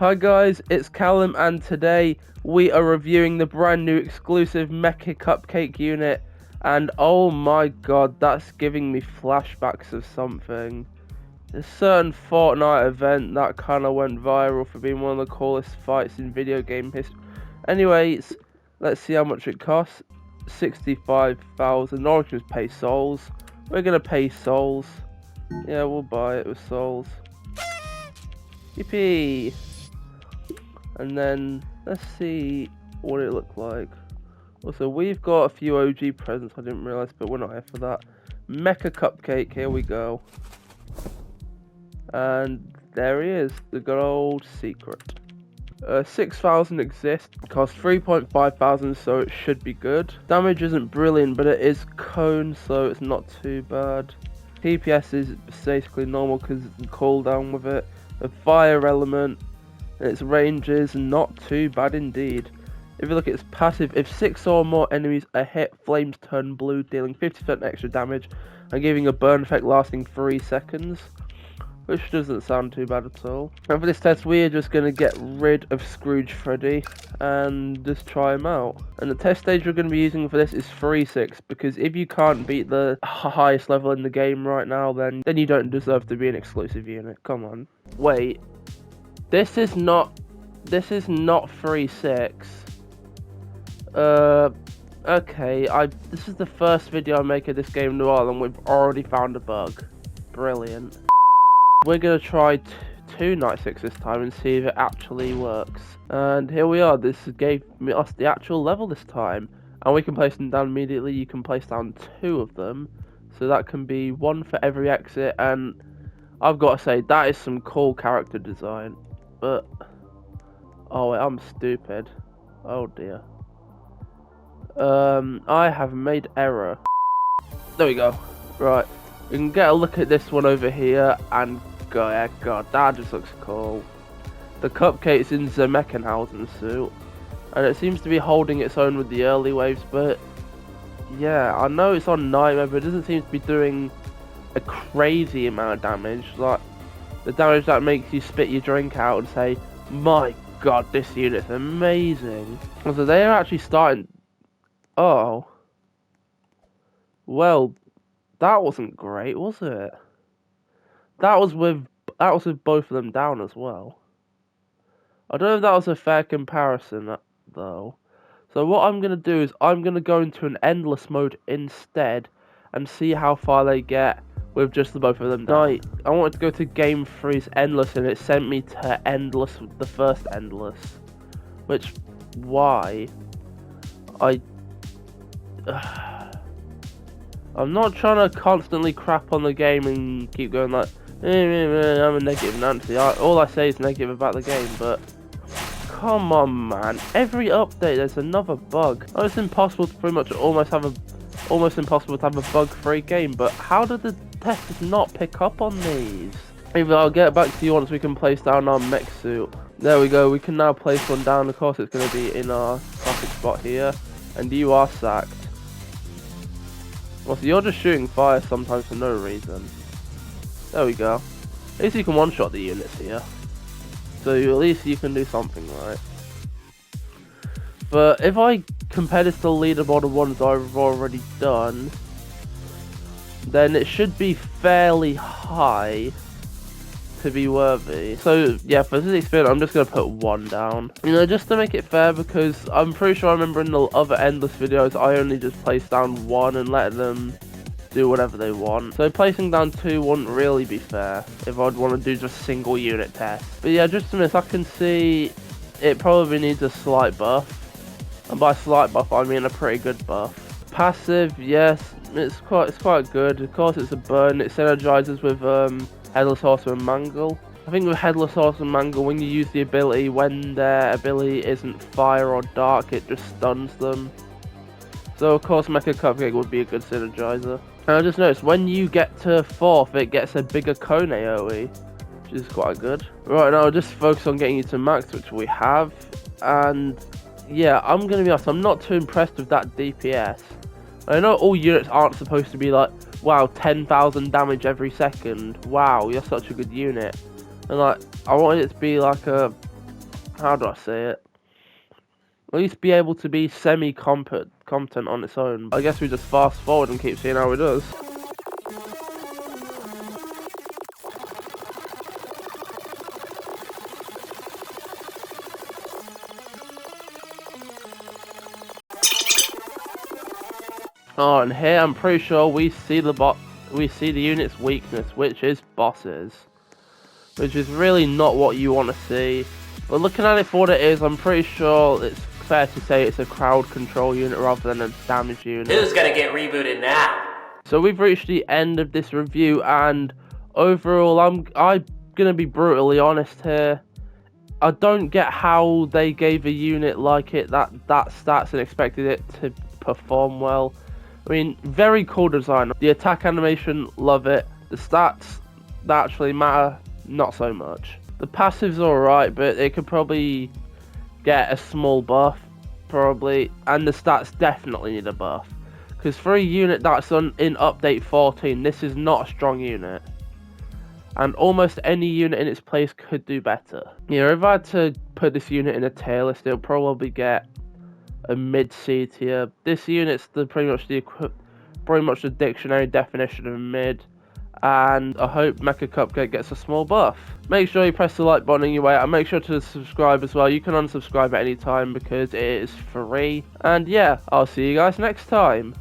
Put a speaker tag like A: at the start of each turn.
A: Hi guys, it's Callum and today we are reviewing the brand new exclusive Mecha Cupcake unit, and oh my god, that's giving me flashbacks of something. A certain Fortnite event that kind of went viral for being one of the coolest fights in video game history. Anyways, let's see how much it costs. 65,000. Or we can just pay souls. We're gonna pay souls. Yeah, we'll buy it with souls. Yippee! And then let's see what it looked like. Also, we've got a few OG presents I didn't realise, but we're not here for that. Mecha Cupcake, here we go. And there he is, the good old secret. 6,000 exist, cost 3,500, so it should be good. Damage isn't brilliant, but it is cone, so it's not too bad. DPS is basically normal because it's cooldown with it. A fire element. Its range is not too bad indeed. If you look at its passive, if 6 or more enemies are hit, flames turn blue, dealing 50% extra damage and giving a burn effect lasting 3 seconds. Which doesn't sound too bad at all. And for this test, we are just going to get rid of Scrooge Freddy and just try him out. And the test stage we're going to be using for this is 3-6, because if you can't beat the highest level in the game right now, then you don't deserve to be an exclusive unit. Come on. Wait. This is not 3-6. Okay, this is the first video I make of this game in a while and we've already found a bug. Brilliant. We're gonna try 2 Night 6 this time and see if it actually works. And here we are, this gave us the actual level this time. And we can place them down immediately. You can place down 2 of them. So that can be 1 for every exit, and I've got to say, that is some cool character design. But, oh wait, I'm stupid. Oh dear. I have made error. There we go. Right, we can get a look at this one over here, and God, that just looks cool. The Cupcake's in the Mechanhausen suit, and it seems to be holding its own with the early waves, but yeah, I know it's on Nightmare, but it doesn't seem to be doing a crazy amount of damage. Like, the damage that makes you spit your drink out and say, my god, this unit's amazing. So they are actually starting... Oh. Well, that wasn't great, was it? That was with both of them down as well. I don't know if that was a fair comparison, though. So what I'm going to do is I'm going to go into an endless mode instead and see how far they get with just the both of them. Right, I wanted to go to game 3's endless and it sent me to endless, the first endless. Which, why? I'm not trying to constantly crap on the game and keep going like, I'm a negative Nancy. All I say is negative about the game, but come on man, every update there's another bug. Oh, it's impossible to pretty much almost impossible to have a bug-free game, but how did the testers not pick up on these? Maybe I'll get back to you once we can place down our mech suit. There we go, we can now place one down. Of course it's going to be in our classic spot here, and you are sacked. Well, so you're just shooting fire sometimes for no reason. There we go. At least you can one-shot the units here. So at least you can do something right. But if I compare this to the leaderboard of ones I've already done, then it should be fairly high to be worthy. So yeah, for this experiment, I'm just going to put 1 down. You know, just to make it fair, because I'm pretty sure I remember in the other endless videos, I only just placed down 1 and let them do whatever they want. So placing down 2 wouldn't really be fair if I'd want to do just single unit tests. But yeah, just a minute, I can see it probably needs a slight buff. And by slight buff, I mean a pretty good buff. Passive, yes, it's quite good. Of course, it's a burn. It synergizes with Headless Horseman and Mangle. I think with Headless Horseman and Mangle, when you use the ability, when their ability isn't fire or dark, it just stuns them. So of course, Mecha Cupcake would be a good synergizer. And I just noticed when you get to 4th, it gets a bigger cone AoE, which is quite good. Right now, I'll just focus on getting you to max, which we have, and yeah, I'm going to be honest, I'm not too impressed with that DPS. I know all units aren't supposed to be like, wow, 10,000 damage every second, wow, you're such a good unit. And like, I wanted it to be like a how do I say it? At least be able to be semi-competent on its own. I guess we just fast forward and keep seeing how it does. Oh, and here I'm pretty sure we see the unit's weakness, which is bosses. Which is really not what you want to see. But looking at it for what it is, I'm pretty sure it's fair to say it's a crowd control unit rather than a damage unit.
B: Who's gonna get rebooted now?
A: So we've reached the end of this review, and overall, I'm gonna be brutally honest here. I don't get how they gave a unit like it that stats and expected it to perform well. I mean, very cool design. The attack animation, love it. The stats that actually matter, not so much. The passive's alright, but it could probably get a small buff, probably, and the stats definitely need a buff. Because for a unit that's in update 14, this is not a strong unit. And almost any unit in its place could do better. You know, if I had to put this unit in a tier list, it'll probably get a mid-C tier. This unit's pretty much the dictionary definition of mid. And I hope Mecha Cupcake gets a small buff. Make sure you press the like button on your way out, and make sure to subscribe as well. You can unsubscribe at any time because it is free. And yeah, I'll see you guys next time.